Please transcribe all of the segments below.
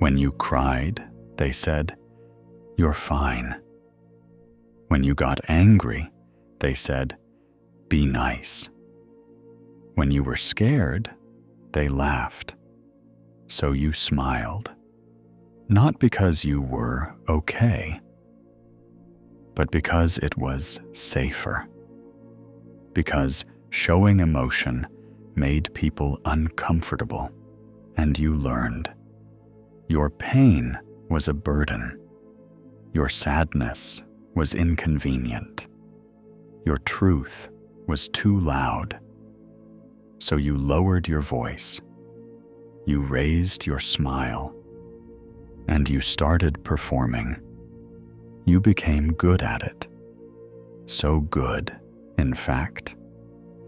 When you cried, they said, "You're fine." When you got angry, they said, "Be nice." When you were scared, they laughed. So you smiled, not because you were okay, but because it was safer. Because showing emotion made people uncomfortable, and you learned. Your pain was a burden. Your sadness was inconvenient. Your truth was too loud. So you lowered your voice. You raised your smile. And you started performing. You became good at it. So good, in fact,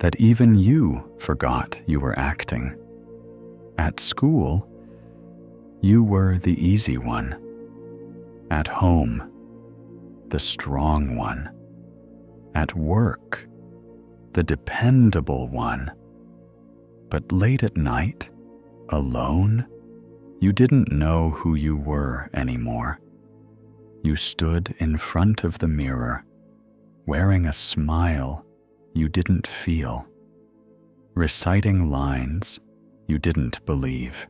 that even you forgot you were acting. At school, you were the easy one. At home, the strong one. At work, the dependable one. But late at night, alone, you didn't know who you were anymore. You stood in front of the mirror, wearing a smile you didn't feel, reciting lines you didn't believe.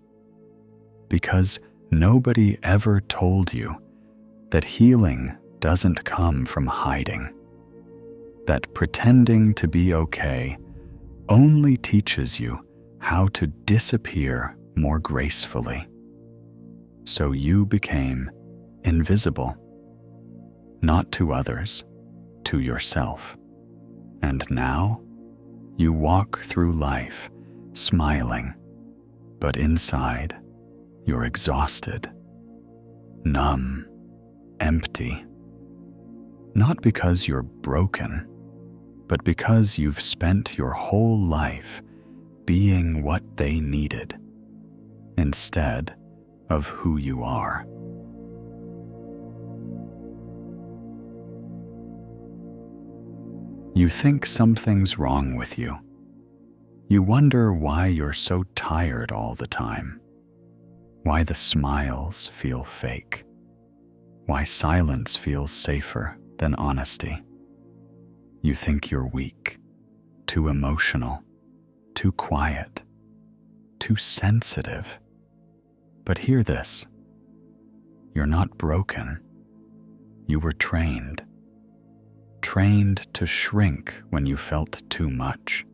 Because nobody ever told you that healing doesn't come from hiding, that pretending to be okay only teaches you how to disappear more gracefully. So you became invisible, not to others, to yourself. And now you walk through life smiling, but inside you're exhausted, numb, empty. Not because you're broken, but because you've spent your whole life being what they needed instead of who you are. You think something's wrong with you. You wonder why you're so tired all the time, why the smiles feel fake, why silence feels safer than honesty. You think you're weak, too emotional, too quiet, too sensitive. But hear this. You're not broken. You were trained. Trained to shrink when you felt too much.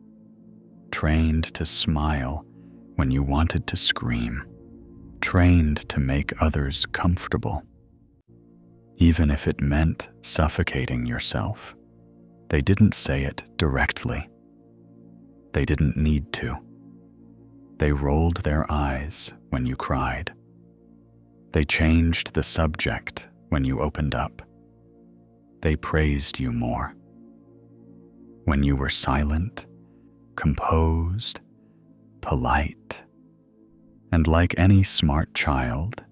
Trained to smile when you wanted to scream. Trained to make others comfortable. Even if it meant suffocating yourself. They didn't say it directly. They didn't need to. They rolled their eyes when you cried. They changed the subject when you opened up. They praised you more. When you were silent, composed, polite, and like any smart child,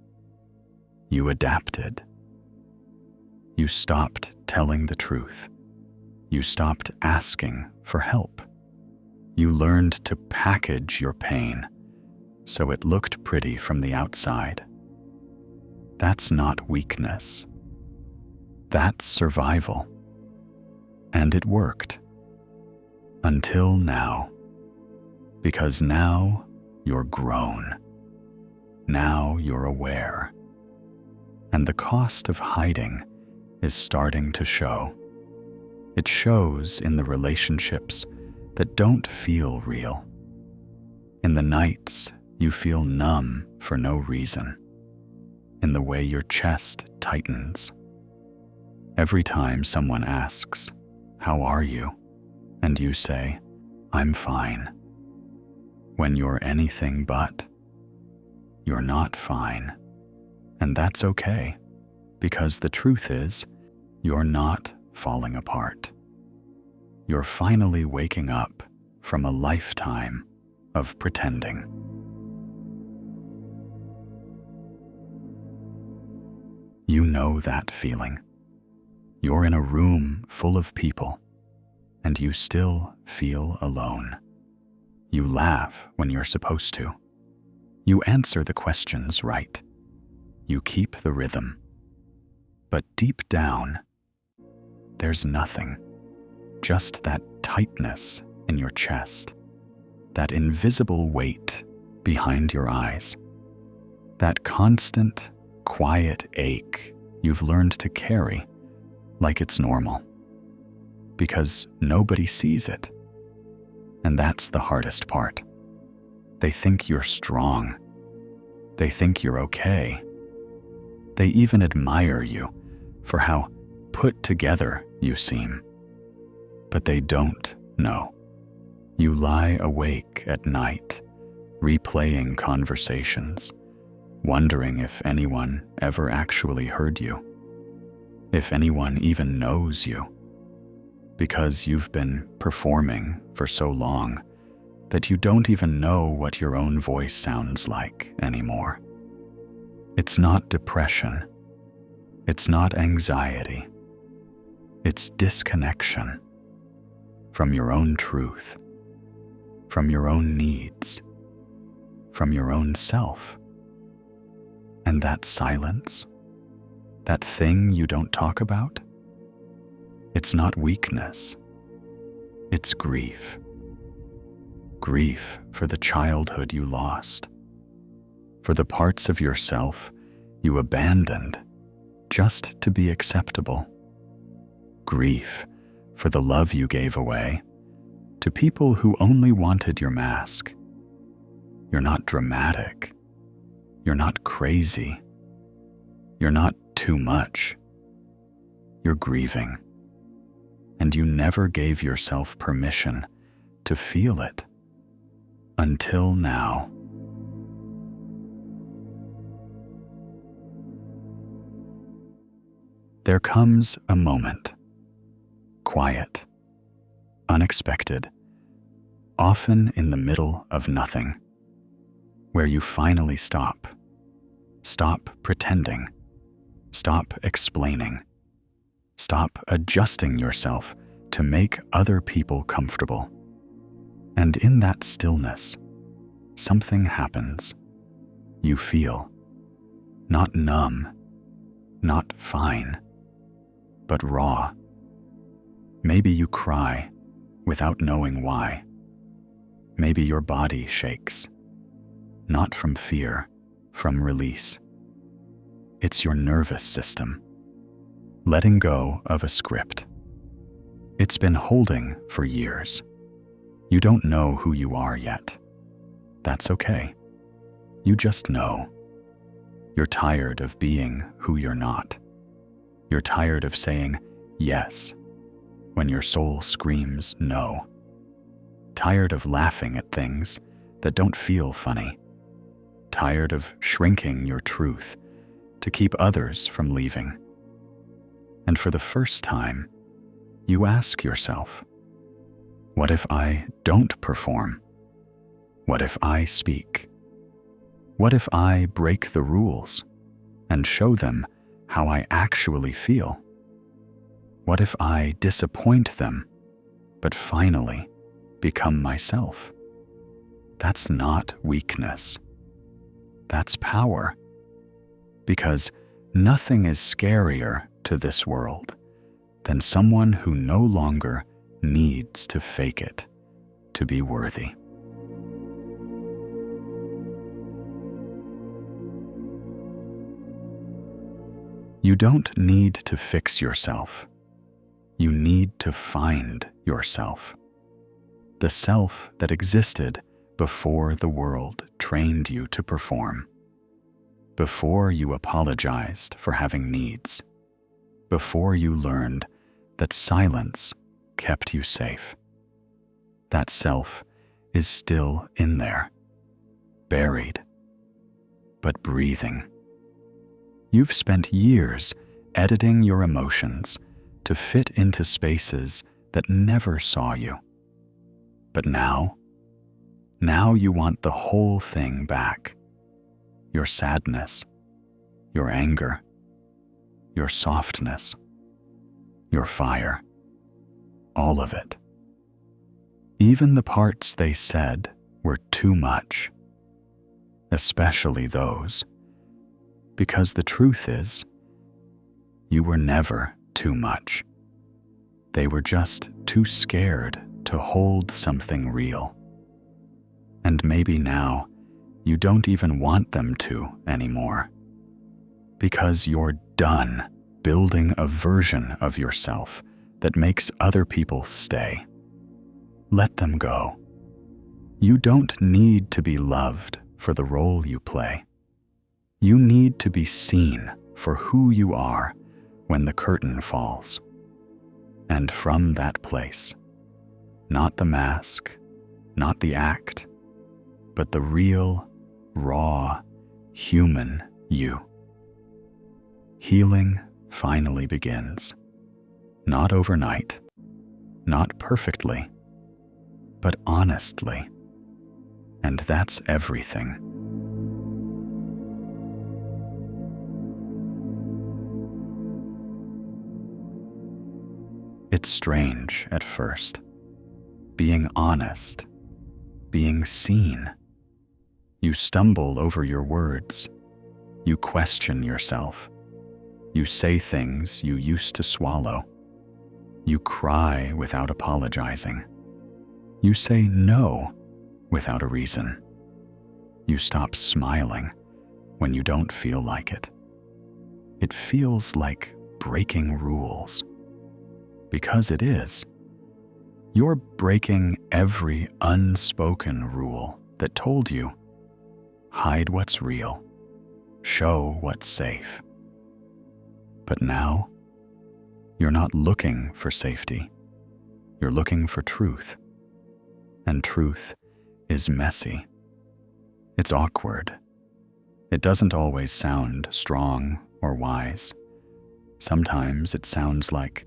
you adapted. You stopped telling the truth. You stopped asking for help. You learned to package your pain so it looked pretty from the outside. That's not weakness. That's survival. And it worked. Until now. Because now you're grown. Now you're aware. And the cost of hiding is starting to show. It shows in the relationships that don't feel real. In the nights you feel numb for no reason. In the way your chest tightens. Every time someone asks, "How are you?" and you say, "I'm fine." When you're anything but, you're not fine. And that's okay, because the truth is, you're not falling apart. You're finally waking up from a lifetime of pretending. You know that feeling. You're in a room full of people, and you still feel alone. You laugh when you're supposed to. You answer the questions right. You keep the rhythm. But deep down, there's nothing. Just that tightness in your chest, that invisible weight behind your eyes, that constant, quiet ache you've learned to carry like it's normal, because nobody sees it. And that's the hardest part. They think you're strong. They think you're okay. They even admire you for how put together you seem. But they don't know. You lie awake at night, replaying conversations, wondering if anyone ever actually heard you, if anyone even knows you, because you've been performing for so long that you don't even know what your own voice sounds like anymore. It's not depression. It's not anxiety. It's disconnection from your own truth, from your own needs, from your own self. And that silence, that thing you don't talk about, it's not weakness. It's grief. Grief for the childhood you lost, for the parts of yourself you abandoned just to be acceptable. Grief for the love you gave away to people who only wanted your mask. You're not dramatic. You're not crazy. You're not too much. You're grieving. And you never gave yourself permission to feel it until now. There comes a moment, quiet, unexpected, often in the middle of nothing, where you finally stop. Stop pretending. Stop explaining. Stop adjusting yourself to make other people comfortable. And in that stillness, something happens. You feel, not numb, not fine, but raw. Maybe you cry without knowing why. Maybe your body shakes, not from fear, from release. It's your nervous system, letting go of a script. It's been holding for years. You don't know who you are yet. That's okay. You just know. You're tired of being who you're not. You're tired of saying yes when your soul screams no. Tired of laughing at things that don't feel funny. Tired of shrinking your truth to keep others from leaving. And for the first time, you ask yourself, what if I don't perform? What if I speak? What if I break the rules and show them how I actually feel? What if I disappoint them, but finally become myself? That's not weakness. That's power. Because nothing is scarier to this world than someone who no longer needs to fake it to be worthy. You don't need to fix yourself. You need to find yourself. The self that existed before the world trained you to perform. Before you apologized for having needs. Before you learned that silence kept you safe. That self is still in there, buried, but breathing. You've spent years editing your emotions to fit into spaces that never saw you. But now you want the whole thing back. Your sadness, your anger, your softness, your fire, all of it. Even the parts they said were too much, especially those Because the truth is, you were never too much. They were just too scared to hold something real. And maybe now you don't even want them to anymore. Because you're done building a version of yourself that makes other people stay. Let them go. You don't need to be loved for the role you play. You need to be seen for who you are when the curtain falls. And from that place, not the mask, not the act, but the real, raw, human you. Healing finally begins. Not overnight, not perfectly, but honestly. And that's everything. It's strange at first, being honest, being seen. You stumble over your words. You question yourself. You say things you used to swallow. You cry without apologizing. You say no without a reason. You stop smiling when you don't feel like it. It feels like breaking rules. Because it is. You're breaking every unspoken rule that told you, hide what's real, show what's safe. But now, you're not looking for safety. You're looking for truth. And truth is messy. It's awkward. It doesn't always sound strong or wise. Sometimes it sounds like,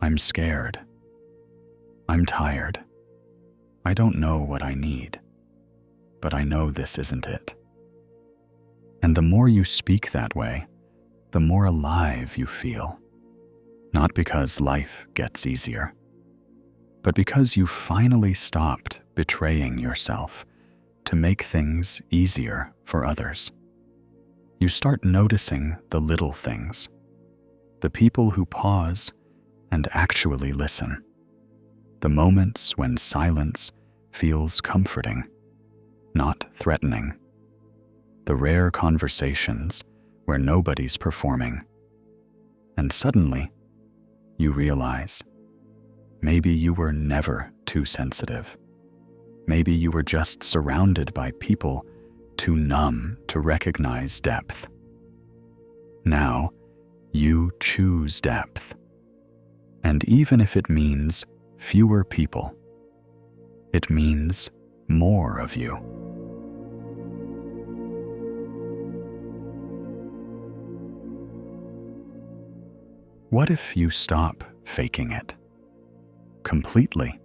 I'm scared. I'm tired. I don't know what I need, but I know this isn't it. And the more you speak that way, the more alive you feel. Not because life gets easier, but because you finally stopped betraying yourself to make things easier for others. You start noticing the little things, the people who pause and actually listen, the moments when silence feels comforting, not threatening, the rare conversations where nobody's performing. And suddenly, you realize, maybe you were never too sensitive. Maybe you were just surrounded by people too numb to recognize depth. Now, you choose depth. And even if it means fewer people, it means more of you. What if you stop faking it? Completely.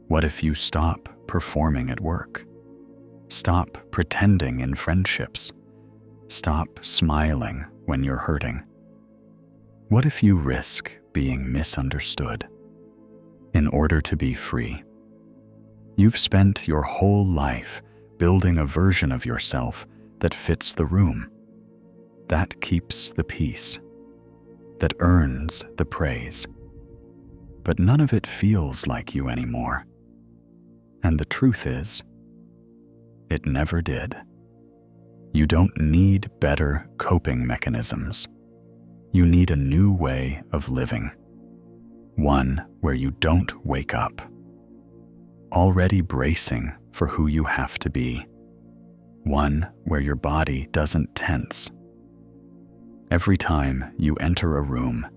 What if you stop performing at work? Stop pretending in friendships? Stop smiling when you're hurting? What if you risk being misunderstood in order to be free? You've spent your whole life building a version of yourself that fits the room, that keeps the peace, that earns the praise. But none of it feels like you anymore. And the truth is, it never did. You don't need better coping mechanisms. You need a new way of living. One where you don't wake up already bracing for who you have to be. One where your body doesn't tense every time you enter a room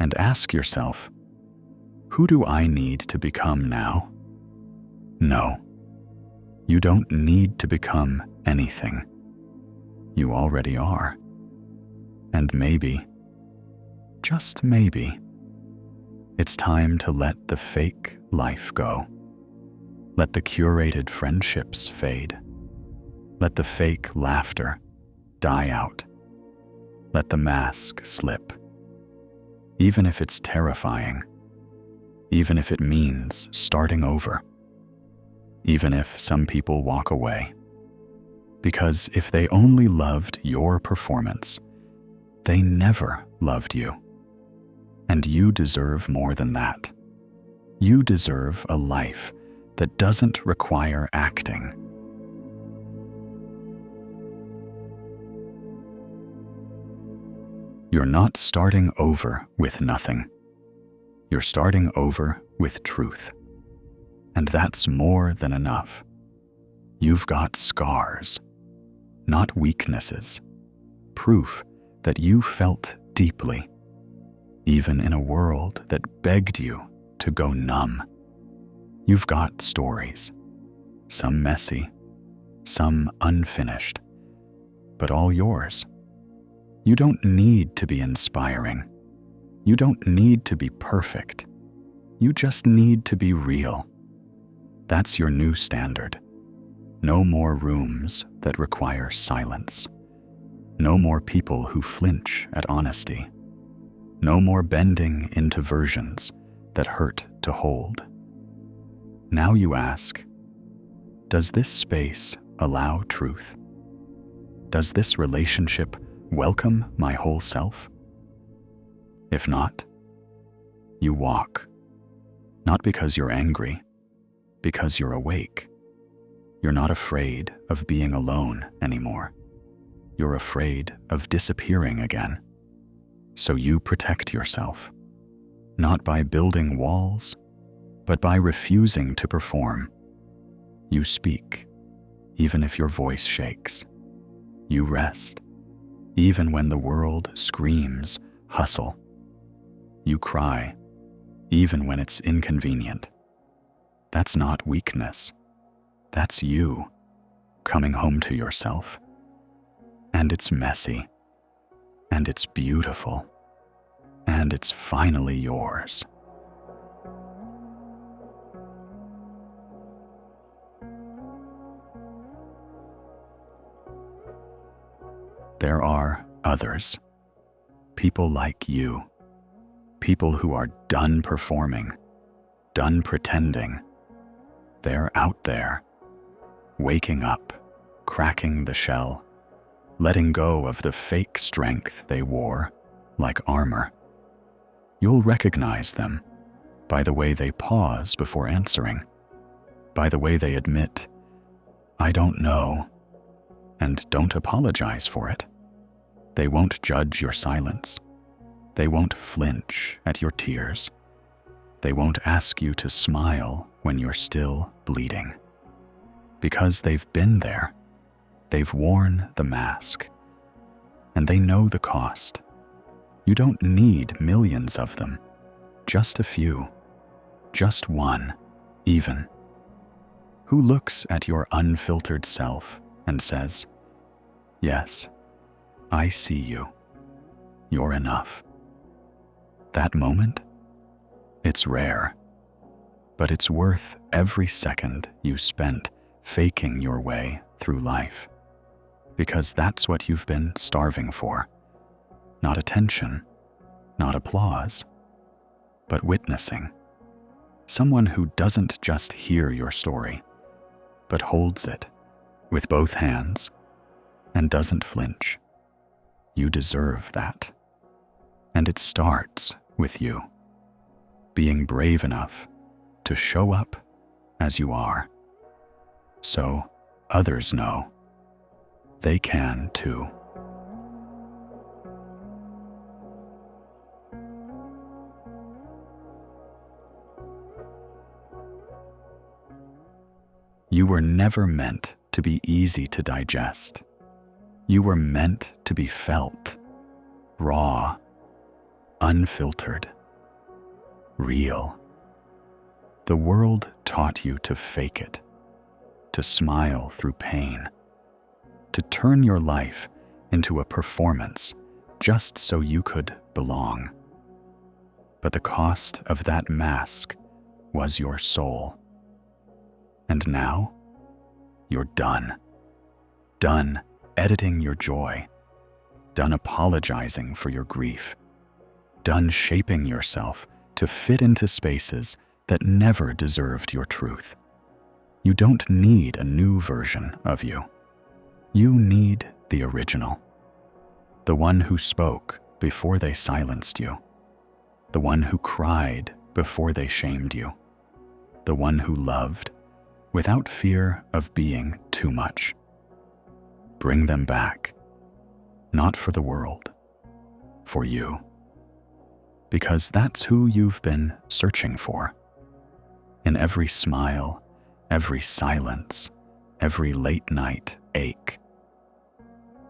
and ask yourself, who do I need to become now? No, you don't need to become anything. You already are. And maybe, just maybe, it's time to let the fake life go. Let the curated friendships fade. Let the fake laughter die out. Let the mask slip. Even if it's terrifying, even if it means starting over, even if some people walk away, Because if they only loved your performance, they never loved you. And you deserve more than that. You deserve a life that doesn't require acting. You're not starting over with nothing. You're starting over with truth. And that's more than enough. You've got scars, not weaknesses, proof that you felt deeply, even in a world that begged you to go numb. You've got stories, some messy, some unfinished, but all yours. You don't need to be inspiring. You don't need to be perfect. You just need to be real. That's your new standard. No more rooms that require silence. No more people who flinch at honesty. No more bending into versions that hurt to hold. Now you ask, does this space allow truth? Does this relationship welcome my whole self? If not, you walk. Not because you're angry, because you're awake. You're not afraid of being alone anymore. You're afraid of disappearing again. So you protect yourself, not by building walls, but by refusing to perform. You speak, even if your voice shakes. You rest, even when the world screams, hustle. You cry, even when it's inconvenient. That's not weakness. That's you coming home to yourself. And it's messy. And it's beautiful. And it's finally yours. There are others, people like you, people who are done performing, done pretending. They're out there, waking up, cracking the shell, letting go of the fake strength they wore like armor. You'll recognize them by the way they pause before answering, by the way they admit, "I don't know," and don't apologize for it. They won't judge your silence. They won't flinch at your tears. They won't ask you to smile when you're still bleeding. Because they've been there. They've worn the mask. And they know the cost. You don't need millions of them. Just a few. Just one, even. Who looks at your unfiltered self and says, "Yes, I see you. You're enough." That moment, it's rare, but it's worth every second you spent faking your way through life. Because that's what you've been starving for. Not attention, not applause, but witnessing. Someone who doesn't just hear your story, but holds it with both hands and doesn't flinch. You deserve that. And it starts with you, being brave enough to show up as you are. So others know they can too. You were never meant to be easy to digest. You were meant to be felt, raw, unfiltered, real. The world taught you to fake it, to smile through pain, to turn your life into a performance just so you could belong. But the cost of that mask was your soul. And now, you're done. Done editing your joy. Done apologizing for your grief. Done shaping yourself to fit into spaces that never deserved your truth. You don't need a new version of you. You need the original, the one who spoke before they silenced you, the one who cried before they shamed you, the one who loved without fear of being too much. Bring them back, not for the world, for you, because that's who you've been searching for. In every smile, every silence, every late night ache.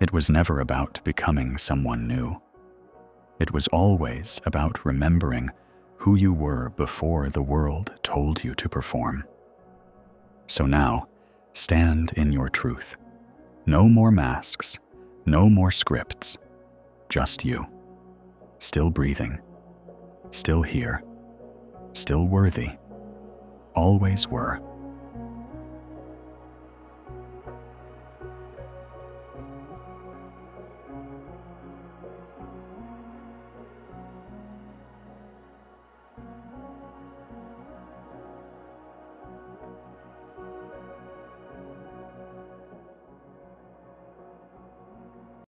It was never about becoming someone new. It was always about remembering who you were before the world told you to perform. So now, stand in your truth. No more masks, no more scripts, just you. Still breathing, still here, still worthy, always were.